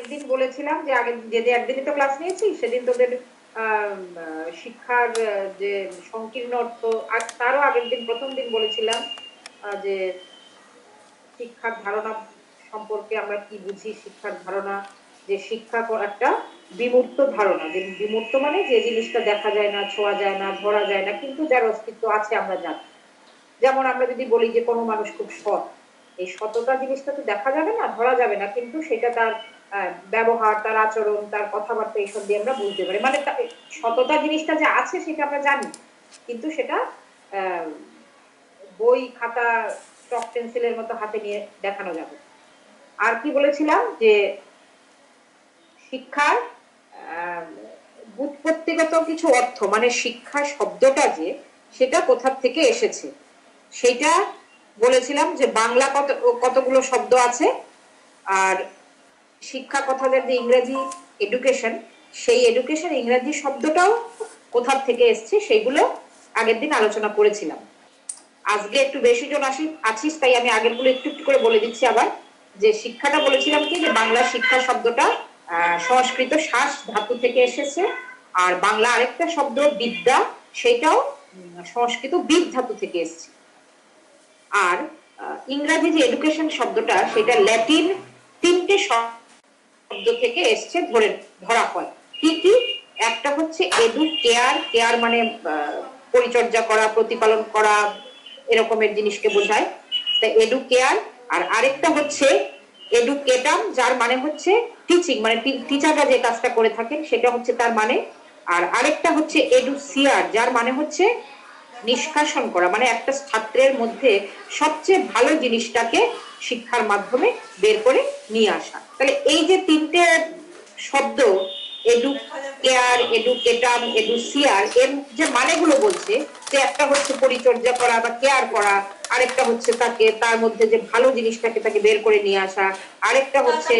আগের দিন বলেছিলাম যে আগে যে একদিনই তো ক্লাস নিয়েছি সেদিন তোদের শিক্ষার যে সংকীর্ণ অর্থ, আর তারও আগের দিন প্রথম দিন বলেছিলাম যে শিক্ষার ধারণা সম্পর্কে আমরা কি বুঝি। শিক্ষার ধারণা যে শিক্ষা একটা বিমূর্ত ধারণা, যে বিমূর্ত মানে যে জিনিসটা দেখা যায় না, ছোঁয়া যায় না, ধরা যায় না, কিন্তু যার অস্তিত্ব আছে আমরা জানি। যেমন আমরা যদি বলি যে কোনো মানুষ খুব সৎ, এই সততা জিনিসটা তো দেখা যাবে না, ধরা যাবে না, কিন্তু সেটা তার ব্যবহার, তার আচরণ, তার কথাবার্তা এইসব দিয়ে আমরা বুঝতে পারি। মানে সততা জিনিসটা যে আছে সেটা আমরা জানি, কিন্তু সেটা বই খাতা চক পেন্সিলের মতো হাতে নিয়ে দেখানো যাবে। আর কি বলেছিলাম যে শিক্ষার ব্যুৎপত্তিগত কিছু অর্থ, মানে শিক্ষা শব্দটা যে সেটা কোথা থেকে এসেছে সেটা বলেছিলাম যে বাংলা কতগুলো শব্দ আছে, আর শিক্ষা কথাটার যে ইংরেজি এডুকেশন, সেই এডুকেশন ইংরেজি শব্দটাও কোথা থেকে এসছে সেইগুলো আগের দিন আলোচনা করেছিলাম। আজকে একটু বেশি জন আছিস তাই আমি আগেরগুলো একটু একটু করে বলে দিচ্ছি আবার। যে শিক্ষাটা বলেছিলাম কি, যে বাংলা শিক্ষা শব্দটা সংস্কৃত শ্বাস ধাতু থেকে এসেছে, আর বাংলা আরেকটা শব্দ বিদ্যা, সেটাও সংস্কৃত বিদ ধাতু থেকে এসেছে। আর ইংরেজি যে এডুকেশন শব্দটা সেটা ল্যাটিন তিনটে শব্দ থেকে এসছে ধরা হয়। কি কি? একটা হচ্ছে এডু কেয়ার, কেয়ার মানে পরিচর্যা করা, প্রতিপালন করা, এরকমের জিনিসকে বোঝায়, তা এডু কেয়ার। আর আরেকটা হচ্ছে এডুকেটাম, যার মানে হচ্ছে টিচিং, মানে টিচাররা যে কাজটা করে থাকেন সেটা হচ্ছে তার মানে। আর আরেকটা হচ্ছে এডুসিয়ার, যার মানে হচ্ছে নিষ্কাশন করা, মানে একটা ছাত্রের মধ্যে সবচেয়ে ভালো জিনিসটাকে শিক্ষার মাধ্যমে বের করে নিয়ে আসা। তাহলে এই যে তিনটে শব্দ এডুকেয়ার, এডুকেটাম, এডুসিয়ার, এর যে মানেগুলো বলছে, যে একটা হচ্ছে পরিচর্যা করা বা কেয়ার করা, আরেকটা হচ্ছে তাকে তার মধ্যে যে ভালো জিনিসটাকে তাকে বের করে নিয়ে আসা, আরেকটা হচ্ছে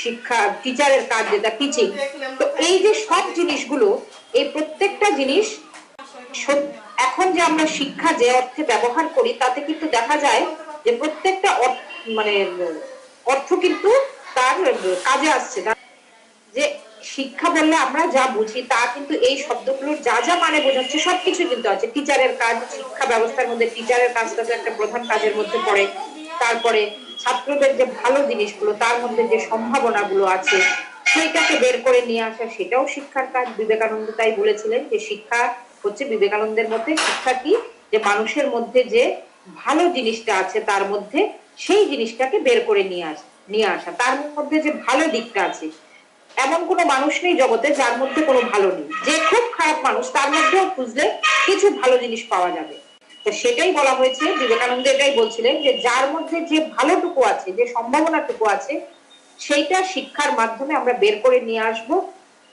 শিক্ষা টিচারের কাজ যেটা টিচিং। তো এই যে সব জিনিসগুলো, এই প্রত্যেকটা জিনিস এখন যে আমরা শিক্ষা যে অর্থে ব্যবহার করি তাতে কিন্তু দেখা যায় যে প্রত্যেকটা মানে অর্থ কিন্তু তার কাজে আসছে না। যে শিক্ষা বললে আমরা যা বুঝি তা কিন্তু এই শব্দগুলোর যা যা মানে বোঝাচ্ছে সবকিছু কিন্তু আছে। টিচারের কাজ, শিক্ষা ব্যবস্থার মধ্যে টিচারের কাজটা তো একটা প্রধান কাজের মধ্যে পড়ে। তারপরে ছাত্রদের যে ভালো জিনিসগুলো, তার মধ্যে যে সম্ভাবনাগুলো আছে সেইটাকে বের করে নিয়ে আসা, সেটাও শিক্ষার কাজ। বিবেকানন্দ তাই বলেছিলেন যে শিক্ষা হচ্ছে, বিবেকানন্দের মধ্যে শিক্ষা কি, যে মানুষের মধ্যে যে ভালো জিনিসটা আছে তার মধ্যে সেই জিনিসটাকে বের করে নিয়ে আসা, তার মধ্যে যে ভালো দিকটা আছে। এমন কোনো মানুষ নেই জগতে যার মধ্যে কোনো ভালো নেই। যে খুব খারাপ মানুষ তার মধ্যেও খুঁজলে কিছু ভালো জিনিস পাওয়া যাবে। তো সেটাই বলা হয়েছে, বিবেকানন্দ এটাই বলছিলেন যে যার মধ্যে যে ভালোটুকু আছে, যে সম্ভাবনাটুকু আছে, সেইটা শিক্ষার মাধ্যমে আমরা বের করে নিয়ে আসব,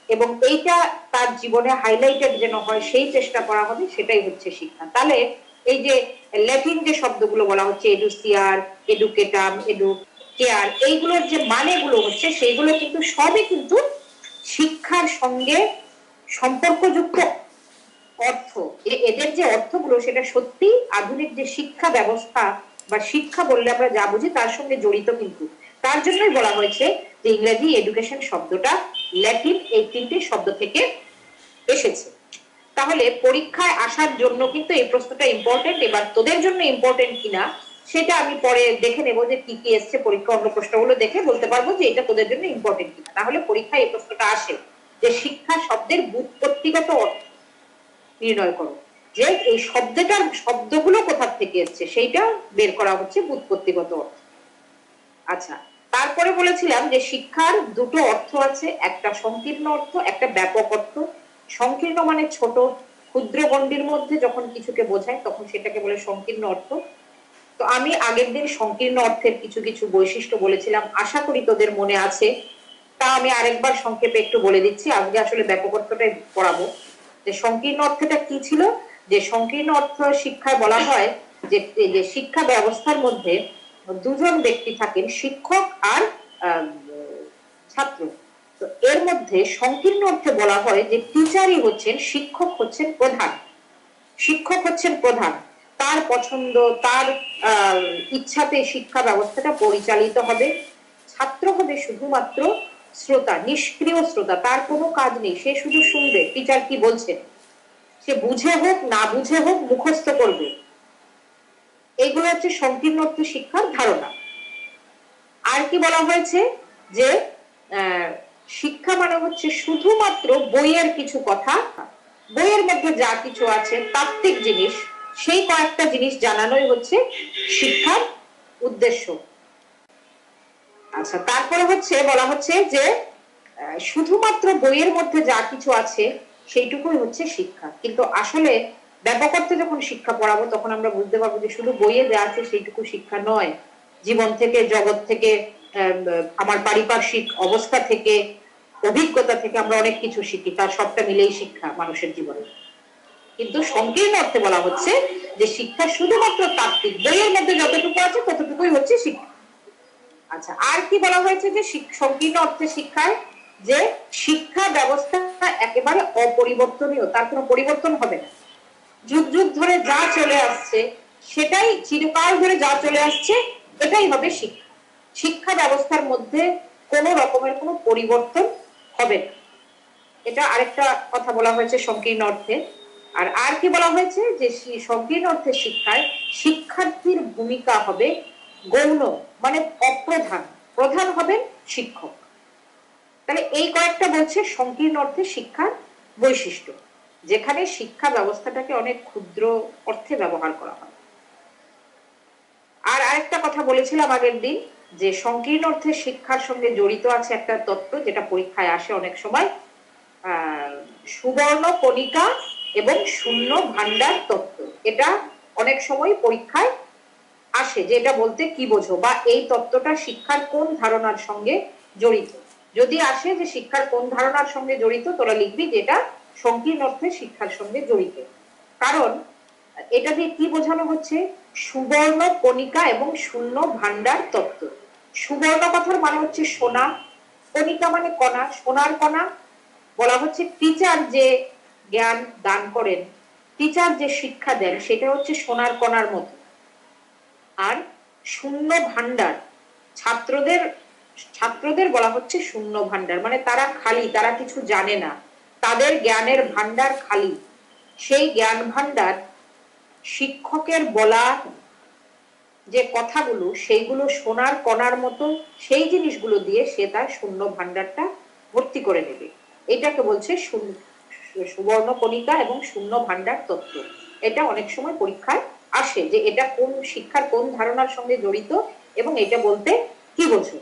এবং এইটা তার জীবনে হাইলাইটেড যেন হয় সেই চেষ্টা করা হবে, সেটাই হচ্ছে শিক্ষা। তাহলে এই যে ল্যাটিন যে শব্দগুলো বলা হচ্ছে এডুসিয়ার, এডুকেটাম, কেয়ার, এইগুলোর যে মানেগুলো হচ্ছে সেইগুলো কিন্তু সবই কিন্তু শিক্ষার সঙ্গে সম্পর্কযুক্ত অর্থ। এদের যে অর্থগুলো সেটা সত্যি আধুনিক যে শিক্ষা ব্যবস্থা বা শিক্ষা বললে আমরা যা বুঝি তার সঙ্গে জড়িত। কিন্তু তার জন্যই বলা হয়েছে যে ইংরেজি এডুকেশন শব্দটা ল্যাটিন এই তিনটি শব্দ থেকে এসেছে। তাহলে পরীক্ষায় আসার জন্য কিন্তু এই প্রশ্নটা ইম্পর্টেন্ট। এবার তোদের জন্য ইম্পর্টেন্ট কিনা সেটা আমি পরে দেখে নেব, যে কি কি এসছে পরীক্ষা, অন্য প্রশ্নগুলো দেখে বলতে পারবো যে এটা তোদের জন্য ইম্পর্টেন্ট কিনা। তাহলে পরীক্ষায় এই প্রশ্নটা আসে যে শিক্ষা শব্দের ব্যুৎপত্তিগত অর্থ নির্ণয় করো, যে এই শব্দগুলো কোথা থেকে এসছে সেইটা বের করা হচ্ছে ব্যুৎপত্তিগত অর্থ। আচ্ছা, তারপরে বলেছিলাম যে শিক্ষার দুটো অর্থ আছে, একটা সংকীর্ণ অর্থ, একটা ব্যাপক অর্থ। সংকীর্ণ মানে ছোট, ক্ষুদ্র গণ্ডির মধ্যে যখন কিছুকে বোঝায় তখন সেটাকে বলে সংকীর্ণ অর্থ। তো আমি আগের দিন সংকীর্ণ অর্থের কিছু কিছু বৈশিষ্ট্য বলেছিলাম, আশা করি তোদের মনে আছে। তা আমি আরেকবার সংক্ষেপে একটু বলে দিচ্ছি, আজকে আসলে ব্যাপক অর্থটাই পড়াবো। যে সংকীর্ণ অর্থটা কি ছিল, যে সংকীর্ণ অর্থ শিক্ষায় বলা হয় যে শিক্ষা ব্যবস্থার মধ্যে দুজন ব্যক্তি থাকেন, শিক্ষক আর ছাত্র। তো এর মধ্যে সংকীর্ণ অর্থে বলা হয় যে টিচারই হচ্ছেন, শিক্ষক হচ্ছেন প্রধান। শিক্ষক হচ্ছেন প্রধান, তার পছন্দ, তার ইচ্ছাতে শিক্ষা ব্যবস্থাটা পরিচালিত হবে। ছাত্র হবে শুধুমাত্র শ্রোতা, নিষ্ক্রিয় শ্রোতা, তার কোনো কাজ নেই, সে শুধু শুনবে টিচার কি বলছে, সে বুঝে হোক না বুঝে হোক মুখস্থ করবে। এইগুলো হচ্ছে সংকীর্ণ অর্থে শিক্ষার ধারণা। আর কি বলা হয়েছে যে শিক্ষা মানে হচ্ছে শুধুমাত্র বইয়ের কিছু কথা, বইয়ের মধ্যে যা কিছু আছে তাত্ত্বিক জিনিস, সেই কয়েকটা জিনিস জানানোই হচ্ছে শিক্ষার উদ্দেশ্য। আচ্ছা, তারপরে হচ্ছে বলা হচ্ছে যে শুধুমাত্র বইয়ের মধ্যে যা কিছু আছে সেইটুকুই হচ্ছে শিক্ষা। কিন্তু আসলে ব্যাপক অর্থে যখন শিক্ষা পড়াবো তখন আমরা বুঝতে পারবো যে শুধু বইয়ে যা আছে সেইটুকু শিক্ষা নয়, জীবন থেকে, জগৎ থেকে, আমার পারিপার্শ্বিক অবস্থা থেকে, অভিজ্ঞতা থেকে আমরা অনেক কিছু শিখি, তার সবটা মিলেই শিক্ষা মানুষের জীবনে। কিন্তু সংকীর্ণ অর্থে বলা হচ্ছে যে শিক্ষা শুধুমাত্র তাত্ত্বিক, বইয়ের মধ্যে যতটুকু আছে ততটুকুই হচ্ছে শিক্ষা। আচ্ছা, আর কি বলা হয়েছে যে সংকীর্ণ অর্থে শিক্ষায় যে শিক্ষা ব্যবস্থা একেবারে অপরিবর্তনীয়, তার কোনো পরিবর্তন হবে না, যুগ যুগ ধরে যা চলে আসছে সেটাই, চিরকাল ধরে যা চলে আসছে এটাই হবে শিক্ষা। শিক্ষা ব্যবস্থার মধ্যে কোনো রকমের কোনো পরিবর্তন হবে না, এটা আরেকটা কথা বলা হয়েছে সংকীর্ণ অর্থে। আর কি বলা হয়েছে যে সংকীর্ণ অর্থে শিক্ষায় শিক্ষার্থীর ভূমিকা হবে গৌণ, মানে অপ্রধান, প্রধান হবেন শিক্ষক। তাহলে এই কয়েকটা বলছে সংকীর্ণ অর্থে শিক্ষার বৈশিষ্ট্য, যেখানে শিক্ষা ব্যবস্থাটাকে অনেক ক্ষুদ্র অর্থে ব্যবহার করা হয়। আর আরেকটা কথা বলেছিলাম আগের দিন যে সংকীর্ণ অর্থে শিক্ষার সঙ্গে জড়িত আছে একটা তত্ত্ব যেটা পরীক্ষায় আসে অনেক সময়, সুবর্ণ কণিকা এবং শূন্য ভান্ডার তত্ত্ব। এটা অনেক সময় পরীক্ষায় আসে, যে এটা বলতে কি বোঝো, বা এই তত্ত্বটা শিক্ষার কোন ধারণার সঙ্গে জড়িত। যদি আসে যে শিক্ষার কোন ধারণার সঙ্গে জড়িত, তোরা লিখবি যে এটা সংকীর্ণ অর্থে শিক্ষার সঙ্গে জড়িত। কারণ এটা দিয়ে কি বোঝানো হচ্ছে, সুবর্ণ কণিকা এবং শূন্য ভান্ডার তত্ত্ব। সুবর্ণ কথার মানে হচ্ছে সোনা, কণিকা মানে কণা, সোনার কণা। বলা হচ্ছে টিচার যে জ্ঞান দান করেন, টিচার যে শিক্ষা দেন সেটা হচ্ছে সোনার কণার মতো। আর শূন্য ভান্ডার, ছাত্রদের বলা হচ্ছে শূন্য ভান্ডার, মানে তারা খালি, তারা কিছু জানে না, তাদের জ্ঞানের ভান্ডার খালি। সেই জ্ঞান ভান্ডার শিক্ষকের বলা যে কথাগুলো সেইগুলো সোনার কণার মতো, সেই জিনিসগুলো দিয়ে সে তার শূন্য ভান্ডারটা ভর্তি করে নেবে। এটাকে বলছে সুবর্ণ কণিকা এবং শূন্য ভান্ডার তত্ত্ব। এটা অনেক সময় পরীক্ষায় আসে যে এটা কোন শিক্ষার কোন ধারণার সঙ্গে জড়িত এবং এটা বলতে কি বোঝো।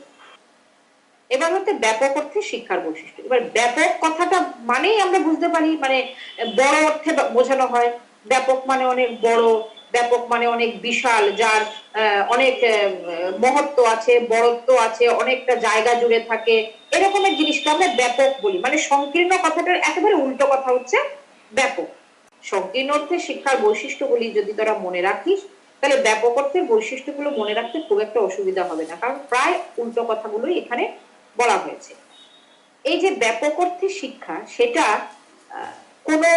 এবার হচ্ছে ব্যাপক অর্থে শিক্ষার বৈশিষ্ট্য। এবার ব্যাপক কথাটা মানেই আমরা বুঝতে পারি, মানে বড় অর্থে বোঝানো হয়। ব্যাপক মানে অনেক বড়, ব্যাপক মানে অনেক বিশাল, যার অনেক মহত্ব আছে, বড়ত্ব আছে, অনেকটা জায়গা জুড়ে থাকে, এরকমের জিনিসকে আমরা ব্যাপক বলি। মানে সংকীর্ণ কথাটার একেবারে উল্টো কথা হচ্ছে ব্যাপক। সংকীর্ণ অর্থে শিক্ষার বৈশিষ্ট্যগুলি যদি তোরা মনে রাখিস, তাহলে ব্যাপক অর্থের বৈশিষ্ট্যগুলো মনে রাখতে খুব একটা অসুবিধা হবে না, কারণ প্রায় উল্টো কথাগুলোই এখানে বলা হয়েছে। এই যে ব্যাপক অর্থে শিক্ষা, সেটা কোনো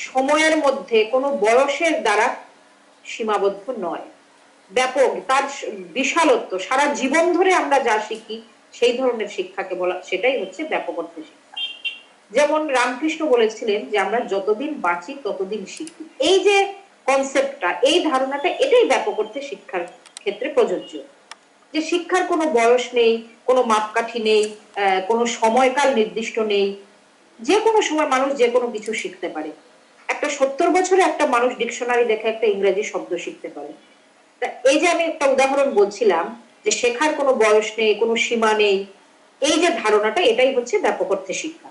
সময়ের মধ্যে কোনো বয়সের দ্বারা সীমাবদ্ধ নয়। ব্যাপক, তার বিশালত্ব, সারা জীবন ধরে আমরা যা শিখি সেই ধরনের শিক্ষাকে বলা, সেটাই হচ্ছে ব্যাপক অর্থে শিক্ষা। যেমন রামকৃষ্ণ বলেছিলেন যে আমরা যতদিন বাঁচি ততদিন শিখি। এই যে কনসেপ্টটা, এই ধারণাটা, এটাই ব্যাপক অর্থে শিক্ষার ক্ষেত্রে প্রযোজ্য। যে শিক্ষার কোনো বয়স নেই, কোনো মাপকাঠি নেই, কোনো সময়কাল নির্দিষ্ট নেই, যে কোনো সময় মানুষ যে কোনো কিছু শিখতে পারে। একটা 70 বছরে একটা মানুষ ডিকশনারি দেখে একটা ইংরেজি শব্দ শিখতে পারে। এই যে আমি একটা উদাহরণ বলছিলাম যে শেখার কোনো বয়স নেই, কোনো সীমা নেই, এই যে ধারণাটা, এটাই হচ্ছে ব্যাপক অর্থে শিক্ষা।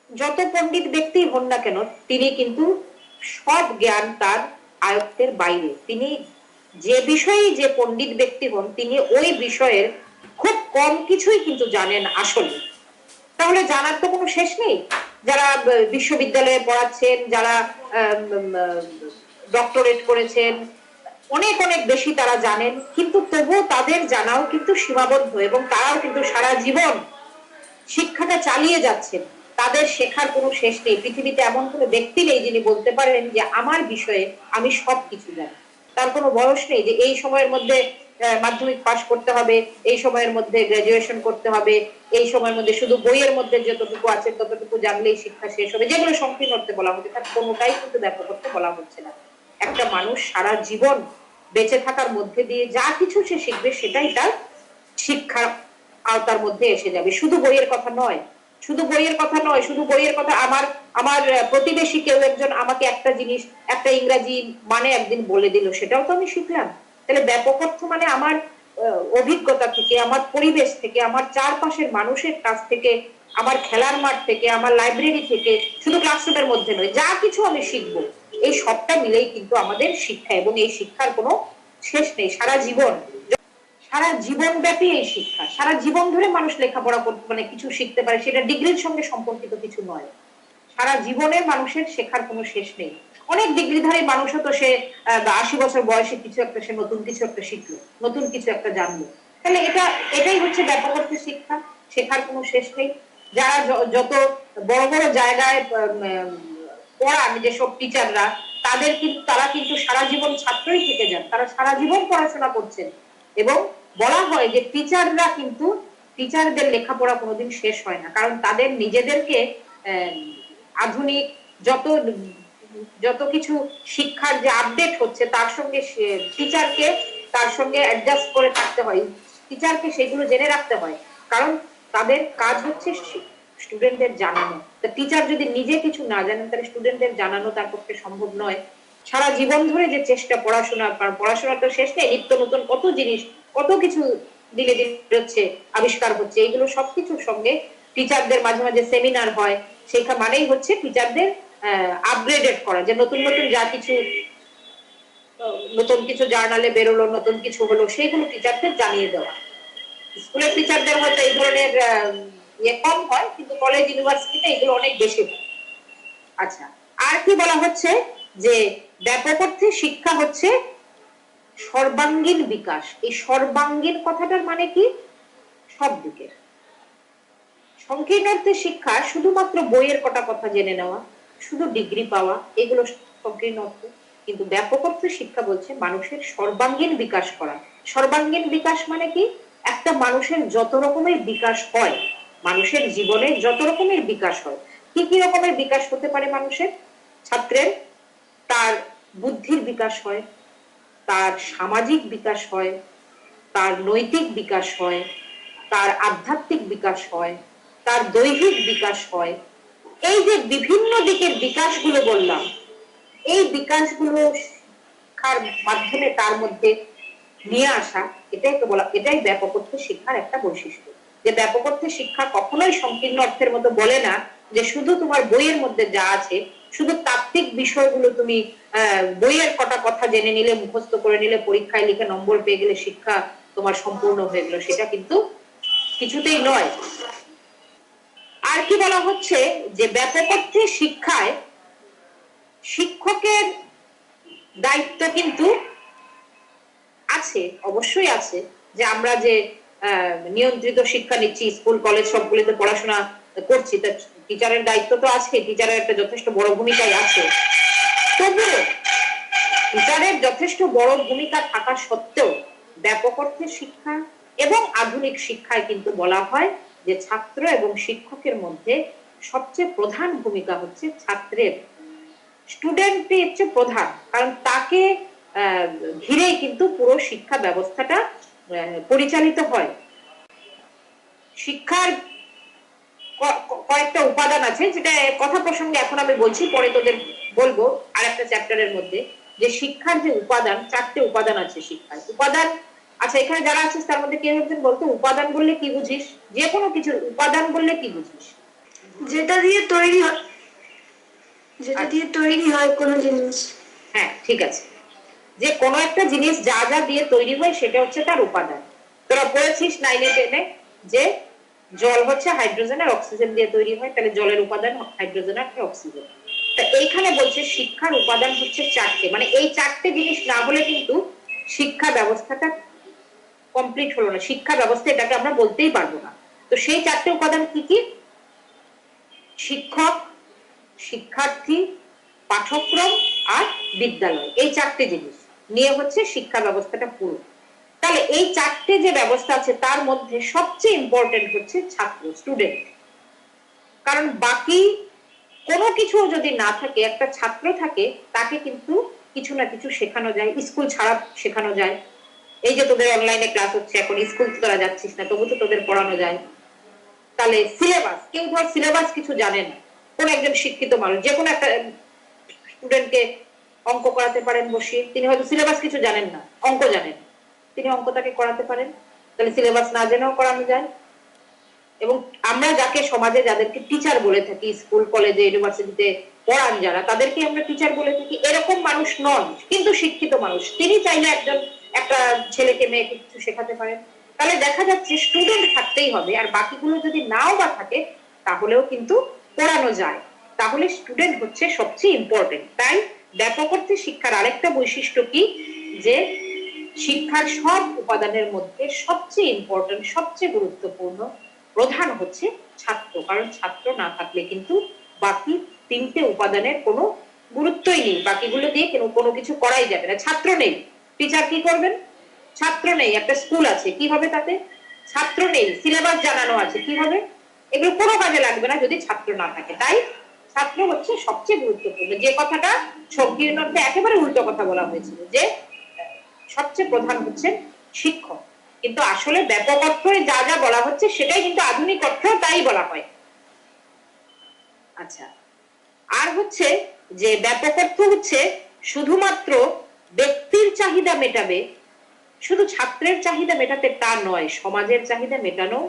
যত পণ্ডিত ব্যক্তি হন না কেন, তিনি কিন্তু সব জ্ঞান তার আয়ত্তের বাইরে। তিনি যে বিষয়ে যে পণ্ডিত ব্যক্তি হন, তিনি ওই বিষয়ের খুব কম কিছুই কিন্তু জানেন আসলে। তাহলে জানার তো কোনো শেষ নেই। যারা বিশ্ববিদ্যালয়ে পড়াচ্ছেন, যারা ডক্টরেট করেছেন, অনেক অনেক বেশি তারা জানেন, কিন্তু তবুও তাদের জানাও কিন্তু সীমাবদ্ধ, এবং তারাও কিন্তু সারা জীবন শিক্ষাটা চালিয়ে যাচ্ছেন। তাদের শেখার কোনো শেষ নেই। পৃথিবীতে এমন কোনো ব্যক্তি নেই যিনি বলতে পারেন যে আমার বিষয়ে আমি সব কিছু জানি। তার কোনো বয়স নেই যে এই সময়ের মধ্যে মাধ্যমিক পাশ করতে হবে, এই সময়ের মধ্যে গ্রাজুয়েশন করতে হবে, এই সময়ের মধ্যে শুধু বইয়ের মধ্যে যতটুকু আছে ততটুকু জানলেই শিক্ষা শেষ হবে, যেগুলো সংকীর্ণ অর্থে বলা হচ্ছে তার কোনোটাই কিন্তু ব্যাপক অর্থে বলা হচ্ছে না। একটা মানুষ সারা জীবন বেঁচে থাকার মধ্যে দিয়ে যা কিছু সে শিখবে সেটাই তার শিক্ষার আওতার মধ্যে এসে যাবে। শুধু বইয়ের কথা নয়, শুধু বইয়ের কথা নয়, শুধু বইয়ের কথা। আমার আমার প্রতিবেশী কেউ একজন আমাকে একটা জিনিস, একটা ইংরাজি মানে একদিন বলে দিল, সেটাও তো আমি শিখলাম। তাহলে ব্যাপক অর্থ মানে আমার অভিজ্ঞতা থেকে, আমার পরিবেশ থেকে, আমার চারপাশের মানুষের কাছ থেকে, আমার খেলার মাঠ থেকে, আমার লাইব্রেরি থেকে, শুধু ক্লাসরুমের মধ্যে নয়, যা কিছু আমি শিখবো এই সবটা মিলেই কিন্তু আমাদের শিক্ষা, এবং এই শিক্ষার কোনো শেষ নেই। সারা জীবন, সারা জীবন ব্যাপী এই শিক্ষা, সারা জীবন ধরে মানুষ লেখাপড়া করতে মানে কিছু শিখতে পারে, সেটা ডিগ্রির সঙ্গে সম্পর্কিত কিছু নয়। সারা জীবনে মানুষের শেখার কোনো শেষ নেই। অনেক ডিগ্রিধারী মানুষও তো সে 80 বছর বয়সে কিছু একটা, সে নতুন কিছু একটা শিখলো, নতুন কিছু একটা জানলো। তাহলে এটাই হচ্ছে ব্যাপক অর্থে শিক্ষা, শেখার কোনো শেষ নেই। যারা যত বড় বড় জায়গায় পড়ান, যেসব টিচাররা, তারা কিন্তু সারা জীবন ছাত্রই থেকে যান, তারা সারা জীবন পড়াশোনা করছেন। এবং বলা হয় যে টিচারদের লেখাপড়া কোনোদিন শেষ হয় না, কারণ তাদের নিজেদেরকে আধুনিক যত যত কিছু শিক্ষার যে আপডেট হচ্ছে তার সঙ্গে টিচারকে তার সঙ্গে অ্যাডজাস্ট করে থাকতে হয়, টিচারকে সেগুলো জেনে রাখতে হয়, কারণ তাদের কাজ হচ্ছে স্টুডেন্টদের জানানো। টিচার যদি নিজে কিছু না জানেন তাহলে স্টুডেন্টদের জানানো তার পক্ষে সম্ভব নয়। সারা জীবন ধরে যে চেষ্টা পড়াশোনা, কারণ পড়াশোনা তো শেষ নেই, নিত্য নতুন কত জিনিস, কত কিছু দিলে দিলে হচ্ছে, আবিষ্কার হচ্ছে, এগুলো সবকিছুর সঙ্গে টিচারদের মাঝে মাঝে সেমিনার হয়, সেখানে মানেই হচ্ছে টিচারদের আপগ্রেডেড করা, যে নতুন নতুন যা কিছু, নতুন কিছু জার্নালে বেরোলো, নতুন কিছু হলো, সেইগুলো টিচারদের জানিয়ে দেওয়া। স্কুলের টিচারদের হয়তো এই ধরনের ইয়ে কম হয়, কিন্তু কলেজ ইউনিভার্সিটিতে এগুলো অনেক বেশি হয়। আচ্ছা, আর কি বলা হচ্ছে যে ব্যাপক অর্থে শিক্ষা হচ্ছে সর্বাঙ্গীন বিকাশ। এই সর্বাঙ্গীন কথাটার মানে কি? সব দিকের। সংকীর্ণ অর্থে শিক্ষা শুধুমাত্র বইয়ের কটা কথা জেনে নেওয়া, শুধু ডিগ্রি পাওয়া, এগুলো সংকীর্ণ অর্থ। কিন্তু ব্যাপক অর্থে শিক্ষা বলছে মানুষের সর্বাঙ্গীন বিকাশ করা। সর্বাঙ্গীন বিকাশ মানে কি? একটা মানুষের যত রকমের বিকাশ হয়, মানুষের জীবনে যত রকমের বিকাশ হয়, কি কি রকমের বিকাশ হতে পারে মানুষের? ছাত্রের তার বুদ্ধির বিকাশ হয়, তার সামাজিক বিকাশ হয়, তার নৈতিক বিকাশ হয়, তার আধ্যাত্মিক বিকাশ হয়, তার দৈহিক বিকাশ হয়। এই যে বিভিন্ন দিকের বিকাশগুলো বললাম, এই বিকাশগুলো শিক্ষার মাধ্যমে তার মধ্যে নিয়ে আসা, এটাই ব্যাপক অর্থে শিক্ষার একটা বৈশিষ্ট্য। যে ব্যাপক অর্থে শিক্ষা কখনোই সংকীর্ণ অর্থের মতো বলে না যে শুধু তোমার বইয়ের মধ্যে যা আছে, শুধু তাত্ত্বিক বিষয়গুলো তুমি বইয়ের কটা কথা জেনে নিলে, মুখস্থ করে নিলে, পরীক্ষায় লিখে নম্বর পেয়ে গেলে শিক্ষা তোমার সম্পূর্ণ হয়ে গেল, সেটা কিন্তু কিছুতেই নয়। আর কি বলা হচ্ছে যে ব্যাপক অর্থে শিক্ষায় শিক্ষকের দায়িত্ব কিন্তু আছে, অবশ্যই আছে। যে আমরা যে নিয়ন্ত্রিত শিক্ষা নিচ্ছি, স্কুল কলেজ সবগুলিতে পড়াশোনা করছি, তা টিচারের দায়িত্ব তো আছে, টিচারের একটা যথেষ্ট বড় ভূমিকাই আছে। তবুও টিচারের যথেষ্ট বড় ভূমিকা থাকা সত্ত্বেও ব্যাপক অর্থে শিক্ষা এবং আধুনিক শিক্ষায় কিন্তু বলা হয় যে ছাত্র এবং শিক্ষকের মধ্যে সবচেয়ে প্রধান ভূমিকা হচ্ছে ছাত্রের। স্টুডেন্টই হচ্ছে প্রধান, কারণ তাকে ঘিরেই কিন্তু পুরো শিক্ষা ব্যবস্থাটা পরিচালিত হয়। শিক্ষার কয়েকটা উপাদান আছে, যেটা কথা প্রসঙ্গে এখন আমি বলছি, পরে তোদের বলবো আর একটা চ্যাপ্টারের মধ্যে, যে শিক্ষার যে উপাদান, 4টে উপাদান আছে শিক্ষার। উপাদান, আচ্ছা এখানে যারা আছিস তার মধ্যে কেউ একজন বলতো উপাদান বললে কি বুঝিস? যে কোনো কিছুর উপাদান বললে কি বুঝিস? যেটা দিয়ে তৈরি হয়, যেটা দিয়ে তৈরি হয় কোনো জিনিস। হ্যাঁ, ঠিক আছে। যে কোনো একটা জিনিস যা যা দিয়ে তৈরি হয় সেটা হচ্ছে তার উপাদান। তোরা পড়েছিস 9 এ 10 এ যে জল হচ্ছে হাইড্রোজেন আর অক্সিজেন দিয়ে তৈরি হয়, তাহলে জলের উপাদান হাইড্রোজেন আর অক্সিজেন। তা এইখানে বলছে শিক্ষার উপাদান হচ্ছে 4টে, মানে এই 4টে জিনিস না হলে কিন্তু শিক্ষা ব্যবস্থাটা কমপ্লিট হলো না, শিক্ষা ব্যবস্থা এটাকে আমরা বলতেই পারবো না। তো সেই 4টে উপাদান কি কি? শিক্ষক, শিক্ষার্থী, পাঠ্যক্রম আর বিদ্যালয়। এই 4টে জিনিস নিয়ে হচ্ছে শিক্ষা ব্যবস্থাটা পুরো। তাহলে এই চারটে যে ব্যবস্থা আছে তার মধ্যে সবচেয়ে ইম্পর্টেন্ট হচ্ছে ছাত্র, স্টুডেন্ট। কারণ বাকি কোনো কিছু যদি না থাকে, একটা ছাত্র থাকে, তাকে কিন্তু কিছু না কিছু শেখানো যায়, স্কুল ছাড়া শেখানো যায়। এই যে তোদের অনলাইনে ক্লাস হচ্ছে, এখন স্কুল তোরা যাচ্ছিস না, তবু তো তোদের পড়ানো যায়। তাহলে সিলেবাস, কেউ ধর সিলেবাস কিছু জানে না, কোন একজন শিক্ষিত মানুষ যে কোনো একটা স্টুডেন্টকে অঙ্ক করাতে পারেন বসিয়ে, তিনি হয়তো সিলেবাস কিছু জানেন না, অঙ্ক জানেন, তিনি অঙ্ক তাকে করাতে পারেন, তাহলে সিলেবাস না জেনেও করানো যায়। এবং আমরা যাকে সমাজে যাদেরকে টিচার বলে থাকি, স্কুল কলেজে ইউনিভার্সিটিতে পড়ান যারা, তাদেরকে আমরা টিচার বলে থাকি, এরকম মানুষ নন কিন্তু শিক্ষিত মানুষ, তিনি চাইলে একটা ছেলেকে মেয়েকে কিছু শেখাতে পারেন। তাহলে দেখা যাচ্ছে স্টুডেন্ট থাকতেই হবে, আর বাকিগুলো যদি নাও বা থাকে তাহলেও কিন্তু পড়ানো যায়। তাহলে স্টুডেন্ট হচ্ছে সবচেয়ে ইম্পর্টেন্ট। তাই ব্যাপক অর্থে শিক্ষার আরেকটা বৈশিষ্ট্য কি, যে শিক্ষার সব উপাদানের মধ্যে সবচেয়ে ইম্পর্টেন্ট, সবচেয়ে গুরুত্বপূর্ণ, প্রধান হচ্ছে ছাত্র। কারণ ছাত্র না থাকলে কিন্তু বাকি তিনটে উপাদানের কোনো গুরুত্বই নেই, বাকিগুলো দিয়ে কোনো কিছু করাই যাবে না। ছাত্র নেই, টিচার কি করবেন? ছাত্র নেই, একটা স্কুল আছে, কি হবে তাতে? ছাত্র নেই, সিলেবাস জানানো আছে, কি হবে? এগুলো কোনো কাজে লাগবে না যদি ছাত্র না থাকে। তাই ছাত্র হচ্ছে সবচেয়ে গুরুত্বপূর্ণ। যে কথাটা সংকীর্ণ অর্থে একেবারে উল্টো কথা বলা হয়েছিল, যে সবচেয়ে প্রধান হচ্ছে শিক্ষক, কিন্তু আসলে ব্যাপক অর্থে যা যা বলা হচ্ছে সেটাই কিন্তু আধুনিক অর্থেও তাই বলা হয়। আচ্ছা, আর হচ্ছে যে ব্যাপক অর্থ হচ্ছে শুধুমাত্র ব্যক্তির চাহিদা মেটাবে, শুধু ছাত্রের চাহিদা মেটাতে তা নয়, সমাজের চাহিদা মেটানো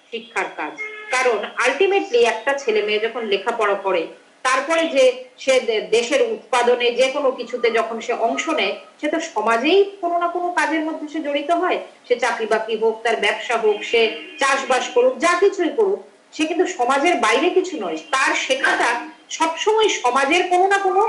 শিক্ষার কাজ। কারণ আলটিমেটলি একটা ছেলে মেয়ে যখন লেখাপড়া করে, তারপরে যে সে দেশের উৎপাদনে যে কোনো কিছুতে যখন সে অংশ নেয়, সে তো সমাজেই কোনো না কোনো কাজের মধ্যে সে জড়িত হয়। সে চাকরি বাকরি হোক, তার ব্যবসা হোক, সে চাষবাস করুক, যা কিছুই করুক, সে কিন্তু সমাজের বাইরে কিছু নয়। তার শেখাটা সবসময় সমাজের কোনো না কোনো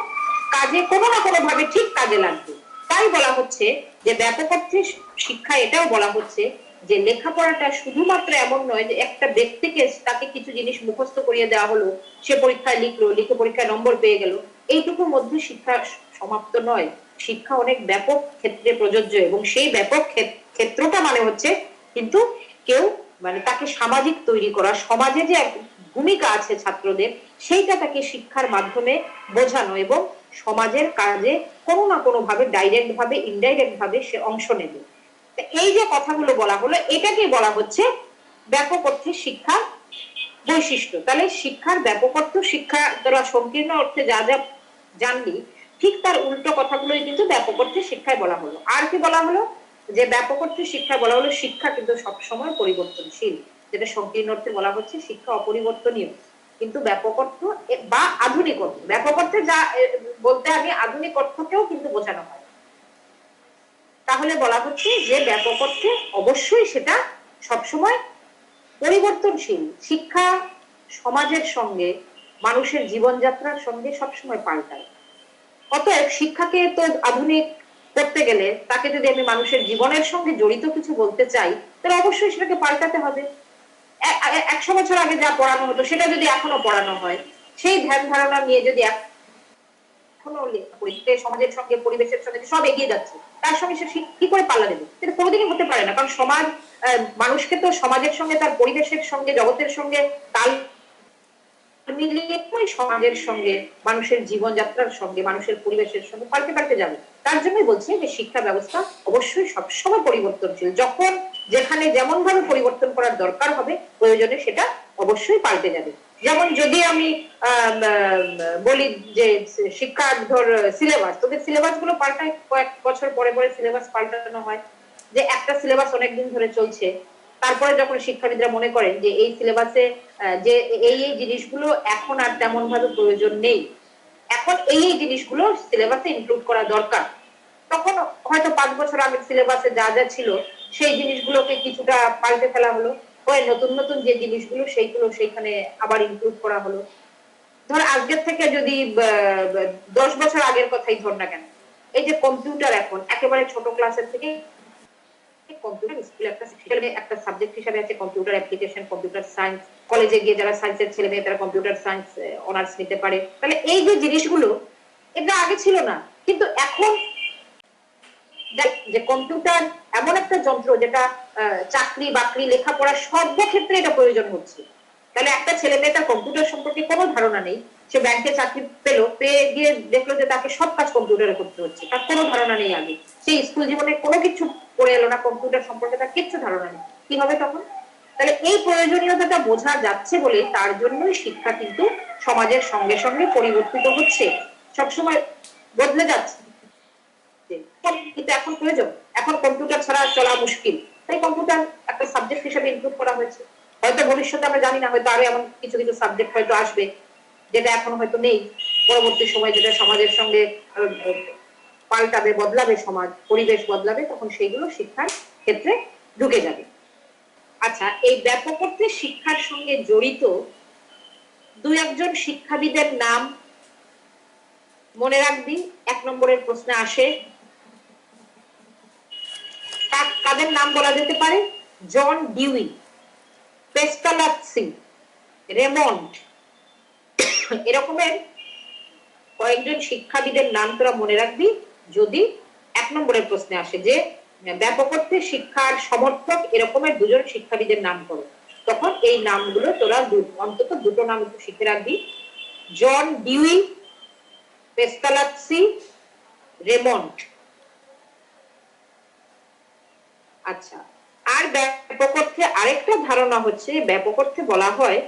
কাজে, কোনো না কোনো ভাবে ঠিক কাজে লাগবে। তাই বলা হচ্ছে যে ব্যাপক অর্থে শিক্ষা, এটাও বলা হচ্ছে যে লেখাপড়াটা শুধুমাত্র এমন নয় যে একটা ব্যক্তিকে তাকে কিছু জিনিস মুখস্থ করিয়ে দেওয়া হলো, সে পরীক্ষায় লিখলো, লিখে পরীক্ষায় নম্বর পেয়ে গেল, এইটুকুর মধ্যে শিক্ষা সমাপ্ত নয়। শিক্ষা অনেক ব্যাপক ক্ষেত্রে প্রযোজ্য, এবং সেই ব্যাপক ক্ষেত্রটা মানে হচ্ছে কিন্তু কেউ মানে তাকে সামাজিক তৈরি করা, সমাজে যে ভূমিকা আছে ছাত্রদের, সেইটা তাকে শিক্ষার মাধ্যমে বোঝানো, এবং সমাজের কাজে কোনো না কোনো ভাবে, ডাইরেক্ট ভাবে, ইনডাইরেক্ট ভাবে সে অংশ নেবে। এই যে কথাগুলো বলা হলো, এটাকে বলা হচ্ছে ব্যাপক অর্থে শিক্ষার বৈশিষ্ট্য। তাহলে শিক্ষার ব্যাপক অর্থ, শিক্ষা তোরা সংকীর্ণ অর্থে যা যা জানলি, ঠিক তার উল্টো কথাগুলোই কিন্তু ব্যাপক অর্থে শিক্ষায় বলা হলো। আর কি বলা হলো? যে ব্যাপক অর্থে শিক্ষায় বলা হলো শিক্ষা কিন্তু সবসময় পরিবর্তনশীল, যেটা সংকীর্ণ অর্থে বলা হচ্ছে শিক্ষা অপরিবর্তনীয়। কিন্তু ব্যাপক অর্থ বা আধুনিক অর্থ, ব্যাপক অর্থে যা বলতে আমি আধুনিক অর্থকেও কিন্তু বোঝানো হয়। তাহলে বলা হচ্ছে যে ব্যাপক অর্থে অবশ্যই সেটা সবসময় পরিবর্তনশীল। শিক্ষা সমাজের সঙ্গে, মানুষের জীবনযাত্রার সঙ্গে সবসময় পাল্টায়। অতএব শিক্ষাকে তো আধুনিক করতে গেলে, তাকে যদি আমি মানুষের জীবনের সঙ্গে জড়িত কিছু বলতে চাই, তাহলে অবশ্যই সেটাকে পাল্টাতে হবে। 100 বছর আগে যা পড়ানো হতো সেটা যদি এখনো পড়ানো হয়, সেই ধ্যান ধারণা নিয়ে যদি এখনো সমাজের সঙ্গে, পরিবেশের সঙ্গে সব এগিয়ে যাচ্ছে, তার সঙ্গে সে কি করে পাল্লা দেবে? সেটা কোনোদিনই হতে পারে না। কারণ সমাজ মানুষকে তো সমাজের সঙ্গে, তার পরিবেশের সঙ্গে, জগতের সঙ্গে তাল মিলিয়ে সমাজের সঙ্গে, মানুষের জীবনযাত্রার সঙ্গে, মানুষের পরিবেশের সঙ্গে পাল্টে পাল্টে যাবে। তার জন্যই বলছি যে শিক্ষা ব্যবস্থা অবশ্যই সবসময় পরিবর্তনশীল। যখন যেখানে যেমন ভাবে পরিবর্তন করার দরকার হবে, প্রয়োজনে সেটা অবশ্যই পাল্টে যাবে। যেমন যদি আমি বলি যে শিক্ষা ধর সিলেবাস, তোদের সিলেবাস গুলো পাল্টায়, কয়েক বছর পরে পরে সিলেবাস পাল্টানো হয়। যে একটা সিলেবাস অনেকদিন ধরে চলছে, তারপরে যখন শিক্ষাবিদরা মনে করেন যে এই সিলেবাসে যে এই জিনিসগুলো এখন আর তেমন ভাবে প্রয়োজন নেই, এখন এই জিনিসগুলো সিলেবাসে ইনক্লুড করা দরকার, তখন হয়তো 5 বছর আগের সিলেবাসে যা যা ছিল সেই জিনিসগুলোকে কিছুটা পাল্টে ফেলা হলো, ওই নতুন নতুন যে জিনিসগুলো সেইগুলো সেইখানে আবার ইনক্লুড করা হলো। ধর আজকের থেকে যদি 10 বছর আগের কথাই ধর না কেন, এই যে কম্পিউটার এখন একেবারে ছোট ক্লাসের থেকে কম্পিউটার স্কুলে একটা সাবজেক্ট হিসেবে আছে কম্পিউটার অ্যাপ্লিকেশন, কম্পিউটার সায়েন্স। কলেজে গিয়ে যারা সায়েন্সের ছেলে মেয়ে তারা কম্পিউটার সায়েন্স অনার্স নিতে পারে। তাহলে এই যে জিনিসগুলো, এটা আগে ছিল না, কিন্তু এখন যে কম্পিউটার এমন একটা যন্ত্র যেটা চাকরি বাকরি লেখাপড়া সর্বক্ষেত্রে এটা প্রয়োজন হচ্ছে। তাহলে একটা ছেলে মেয়ে তার কম্পিউটার সম্পর্কে কোনো ধারণা নেই, সে ব্যাংকে চাকরি পেলো, পেয়ে গিয়ে দেখলো যে তাকে সব কাজ কম্পিউটারে করতে হচ্ছে, তার কোনো ধারণা নেই আগে, সেই স্কুল জীবনে কোনো কিছু পড়ে এলো না, কম্পিউটার সম্পর্কে তার কিচ্ছু ধারণা নেই, কি হবে তখন? তাহলে এই প্রয়োজনীয়তাটা বোঝা যাচ্ছে বলে তার জন্যই শিক্ষা কিন্তু সমাজের সঙ্গে সঙ্গে পরিবর্তিত হচ্ছে, সবসময় বদলে যাচ্ছে। কিন্তু এখন প্রয়োজন, এখন কম্পিউটার ছাড়া চলা মুশকিল, তাই কম্পিউটার একটা সাবজেক্ট হিসেবে ইনক্লুড করা হয়েছে। হয়তো ভবিষ্যতে আমরা জানি না, হয়তো আরো এমন কিছু কিছু সাবজেক্ট হয়তো আসবে যেটা এখন হয়তো নেই, পরবর্তী সময় যেটা সমাজের সঙ্গে পাল্টাবে, বদলাবে, সমাজ পরিবেশ বদলাবে, তখন সেইগুলো শিক্ষার ক্ষেত্রে ঢুকে যাবে। আচ্ছা, এই ব্যাপকত্বের শিক্ষার সঙ্গে জড়িত দুই একজন শিক্ষাবিদের নাম মনে রাখবি, 1 নম্বরের প্রশ্নে আসে। কাদের নাম বলা যেতে পারে? জন ডিউই, পেস্টালাৎসি, রেমন্ড, এরকমের কয়েকজন শিক্ষাবিদের নাম তোরা মনে রাখবি যদি 1 নম্বরের প্রশ্নে আসে যে ব্যাপকত্বের শিক্ষার সমর্থক এরকমের দুজন শিক্ষাবিদের নাম করো, তখন এই নামগুলো তোরা অন্তত দুটো নাম একটু শিখে রাখবি, জন ডিউই, পেস্টালাৎসি, রেমন্ড। আচ্ছা, আর ব্যাপক অর্থে আরেকটা ধারণা হচ্ছে, ব্যাপক অর্থে বলা হয়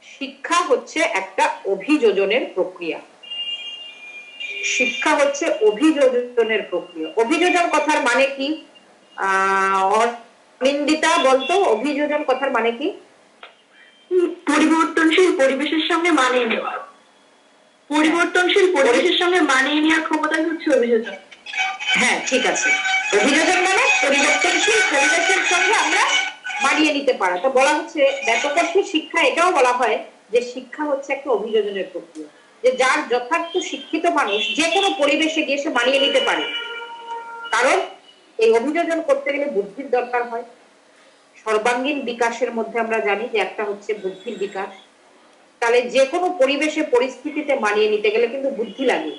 শিক্ষা হচ্ছে একটা অভিযোজনের প্রক্রিয়া। শিক্ষা হচ্ছে অভিযোজনের প্রক্রিয়া। অভিযোজন কথার মানে কি? নিন্দিতা বলতো, অভিযোজন কথার মানে কি? পরিবর্তনশীল পরিবেশের সঙ্গে মানিয়ে নেওয়া। পরিবর্তনশীল পরিবেশের সঙ্গে মানিয়ে নেওয়ার ক্ষমতাই হচ্ছে অভিযোজন। হ্যাঁ, ঠিক আছে। অভিযোজন মানে পরিবর্তনশীল পরিবেশের সঙ্গে আমরা মানিয়ে নিতে পারা। তো বলা হচ্ছে ব্যাপক অর্থে শিক্ষা, এটাও বলা হয় যে শিক্ষা হচ্ছে একটা অভিযোজনের প্রক্রিয়া, যে যার যথার্থ শিক্ষিত মানুষ যে কোনো পরিবেশে গিয়ে সে মানিয়ে নিতে পারে। কারণ এই অভিযোজন করতে গেলে বুদ্ধির দরকার হয়। সর্বাঙ্গীন বিকাশের মধ্যে আমরা জানি যে একটা হচ্ছে বুদ্ধির বিকাশ। তাহলে যে কোনো পরিবেশে পরিস্থিতিতে মানিয়ে নিতে গেলে কিন্তু বুদ্ধি লাগে।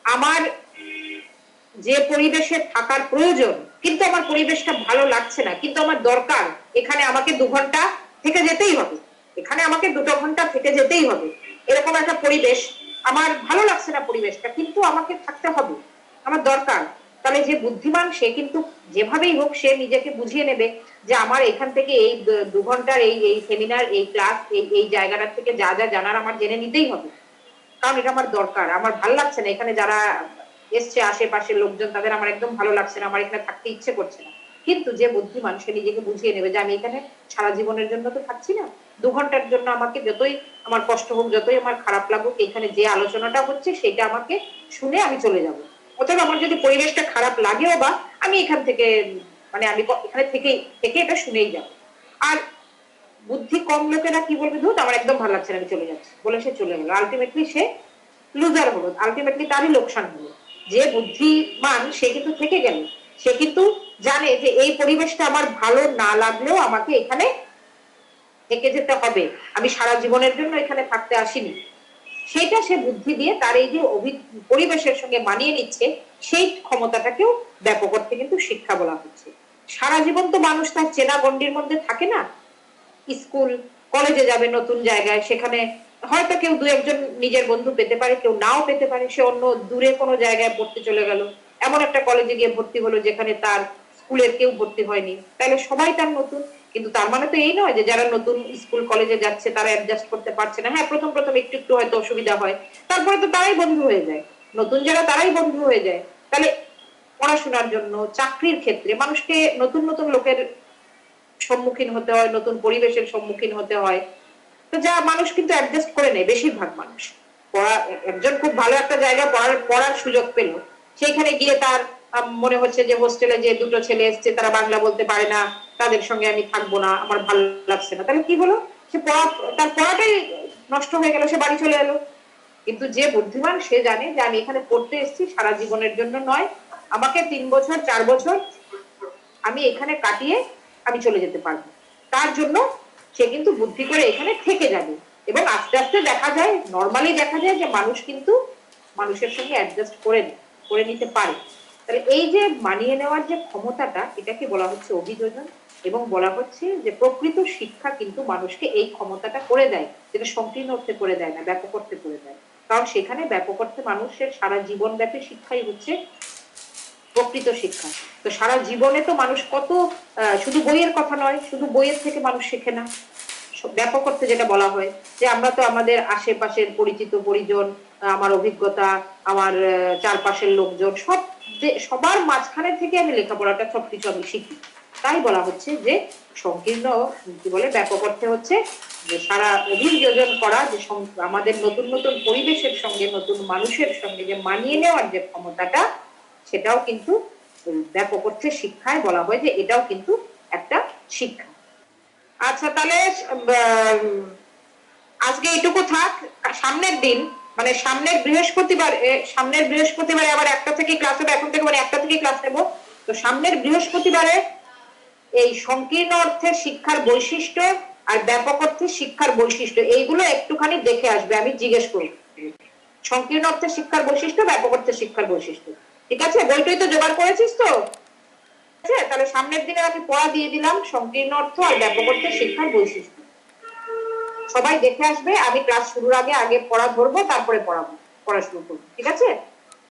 আমার যে পরিবেশে থাকার প্রয়োজন, কিন্তু আমার পরিবেশটা ভালো লাগছে না, কিন্তু আমার দরকার, এখানে আমাকে 2 ঘন্টা থেকে যেতেই হবে, এখানে আমাকে 2 ঘন্টা থেকে যেতেই হবে, এরকম একটা পরিবেশ, আমার ভালো লাগছে না পরিবেশটা, কিন্তু আমাকে থাকতে হবে, আমার দরকার। তাহলে যে বুদ্ধিমান সে কিন্তু যেভাবেই হোক সে নিজেকে বুঝিয়ে নেবে যে আমার এখান থেকে এই 2 ঘন্টার এই সেমিনার, এই ক্লাস, এই জায়গাটা থেকে যা যা জানার আমার জেনে নিতেই হবে, কারণ এটা আমার দরকার। আমার ভালো লাগছে না, এখানে যারা এসছে আশেপাশের লোকজন তাদের আমার একদম ভালো লাগছে না, আমার এখানে থাকতে ইচ্ছে করছে না। কিন্তু যে বুদ্ধিমান সে নিজেকে বুঝিয়ে নেবে যে আমি এখানে সারা জীবনের জন্য তো থাকছি না, 2 ঘন্টার জন্য আমাকে যতই আমার কষ্ট হোক, যতই আমার খারাপ লাগুক, এখানে যে আলোচনাটা হচ্ছে সেটা আমাকে শুনে আমি চলে যাব। অথবা আমার যদি পরিবেশটা খারাপ লাগেও বা আমি এখান থেকে মানে আমি এখানে থেকে এটা শুনেই যাব। আর বুদ্ধি কম লোকেরা কি বলবে, ধুত আমার একদম ভালো লাগছে না, আমি চলে যাচ্ছি বলে সে চলে গেল, আলটিমেটলি সে লুজার হলো, আলটিমেটলি তারই লোকসান হলো। যে বুদ্ধিমান সে কিন্তু থেকে গেল, সে কিন্তু জানে যে এই পরিবেশটা আমার ভালো না লাগলেও আমাকে এখানে থেকে যেতে হবে, আমি সারা জীবনের জন্য এখানে থাকতে আসিনি। সেটা সে বুদ্ধি দিয়ে তার এই যে পরিবেশের সঙ্গে মানিয়ে নিচ্ছে, সেই ক্ষমতাটাকেও ব্যাপক অর্থে কিন্তু শিক্ষা বলা হচ্ছে। সারা জীবন তো মানুষ তার চেনা গণ্ডির মধ্যে থাকে না, স্কুল কলেজে যাবে নতুন জায়গায়, সেখানে হয়তো কেউ 2-1 জন নিজের বন্ধু পেতে পারে, কেউ নাও পেতে পারে, সে অন্য দূরে কোনো জায়গায় পড়তে চলে গেল, এমন একটা কলেজে গিয়ে ভর্তি হলো যেখানে তার স্কুলের কেউ ভর্তি হয়নি, তাহলে সবাই তার নতুন। কিন্তু তার মানে তো এই নয় যে যারা নতুন স্কুল কলেজে যাচ্ছে তারা অ্যাডজাস্ট করতে পারছে না। হ্যাঁ, প্রথম প্রথম একটু একটু হয়তো অসুবিধা হয়, তারপরে তো তারাই বন্ধু হয়ে যায়, নতুন যারা তারাই বন্ধু হয়ে যায়। তাহলে পড়াশোনার জন্য, চাকরির ক্ষেত্রে মানুষকে নতুন নতুন লোকের সম্মুখীন হতে হয়, নতুন পরিবেশের সম্মুখীন হতে হয়, তো যা মানুষ কিন্তু অ্যাডজাস্ট করে নেয় বেশিরভাগ মানুষ। একজন খুব ভালো একটা জায়গায় পড়ার সুযোগ পেল, সেইখানে গিয়ে তার মনে হচ্ছে যে হোস্টেলে যে 2টো ছেলে এসছে তারা বাংলা বলতে পারে না, তাদের সঙ্গে আমি থাকবো না, আমার ভালো লাগছে না, তাহলে কি হলো, সে তার পড়াটাই নষ্ট হয়ে গেল, সে বাড়ি চলে এলো। কিন্তু যে বুদ্ধিমান সে জানে যে আমি এখানে পড়তে এসেছি সারা জীবনের জন্য নয়, আমাকে 3 বছর 4 বছর আমি এখানে কাটিয়ে আমি চলে যেতে পারবো, তার জন্য সে কিন্তু বুদ্ধি করে এখানে থেকে যাবে। এবং আস্তে আস্তে দেখা যায়, নর্মালি দেখা যায় যে মানুষ কিন্তু মানুষের সঙ্গে অ্যাডজাস্ট করে নিতে পারে। তাহলে এই যে মানিয়ে নেওয়ার যে ক্ষমতাটা, এটাকে বলা হচ্ছে অভিযোজন, এবং বলা হচ্ছে যে প্রকৃত শিক্ষা কিন্তু মানুষকে এই ক্ষমতাটা করে দেয়, যেটা সংকীর্ণ অর্থে করে দেয় না, ব্যাপক অর্থে করে দেয়। কারণ সেখানে ব্যাপক অর্থে মানুষের সারা জীবনব্যাপী শিক্ষাই হচ্ছে প্রকৃত শিক্ষা। তো সারা জীবনে তো মানুষ কত, শুধু বইয়ের কথা নয়, শুধু বইয়ের থেকে মানুষ শেখে না, ব্যাপক অর্থে যেটা বলা হয় যে আমরা তো আমাদের আশেপাশের পরিচিত পরিজন, আমার অভিজ্ঞতা, আমার চারপাশের লোকজন, সবার মাঝখানে থেকে আমি লেখাপড়াটা সবকিছু আমি শিখি। তাই বলা হচ্ছে যে সংকীর্ণ কি বলে, ব্যাপক অর্থে হচ্ছে যে সারা অভিযোজন করা, যে আমাদের নতুন নতুন পরিবেশের সঙ্গে, নতুন মানুষের সঙ্গে যে মানিয়ে নেওয়ার যে ক্ষমতাটা, সেটাও কিন্তু ব্যাপক অর্থে শিক্ষায় বলা হয় যে এটাও কিন্তু একটা শিক্ষা। আচ্ছা, তাহলে আজকে এইটুকু থাক। সামনের দিন মানে সামনের বৃহস্পতিবারে আবার 1টা থেকে ক্লাস হবে, এখন থেকে মানে 1টা থেকে ক্লাস নেব। তো সামনের বৃহস্পতিবারে এই সংকীর্ণ অর্থে শিক্ষার বৈশিষ্ট্য আর ব্যাপক অর্থে শিক্ষার বৈশিষ্ট্য, এইগুলো একটুখানি দেখে আসবে, আমি জিজ্ঞেস করব। সংকীর্ণ অর্থে শিক্ষার বৈশিষ্ট্য, ব্যাপক অর্থে শিক্ষার বৈশিষ্ট্য, ঠিক আছে? বইটই তো জোগাড় করেছিস তো? ঠিক আছে, তাহলে সামনের দিনে আমি পড়া দিয়ে দিলাম, সংকীর্ণ অর্থ আর ব্যাপক অর্থে শিক্ষার বৈশিষ্ট্য। সবাই দেখে আসবে, আমি ক্লাস শুরুর আগে আগে পড়া ধরবো, তারপরে পড়া শুরু করবো, ঠিক আছে?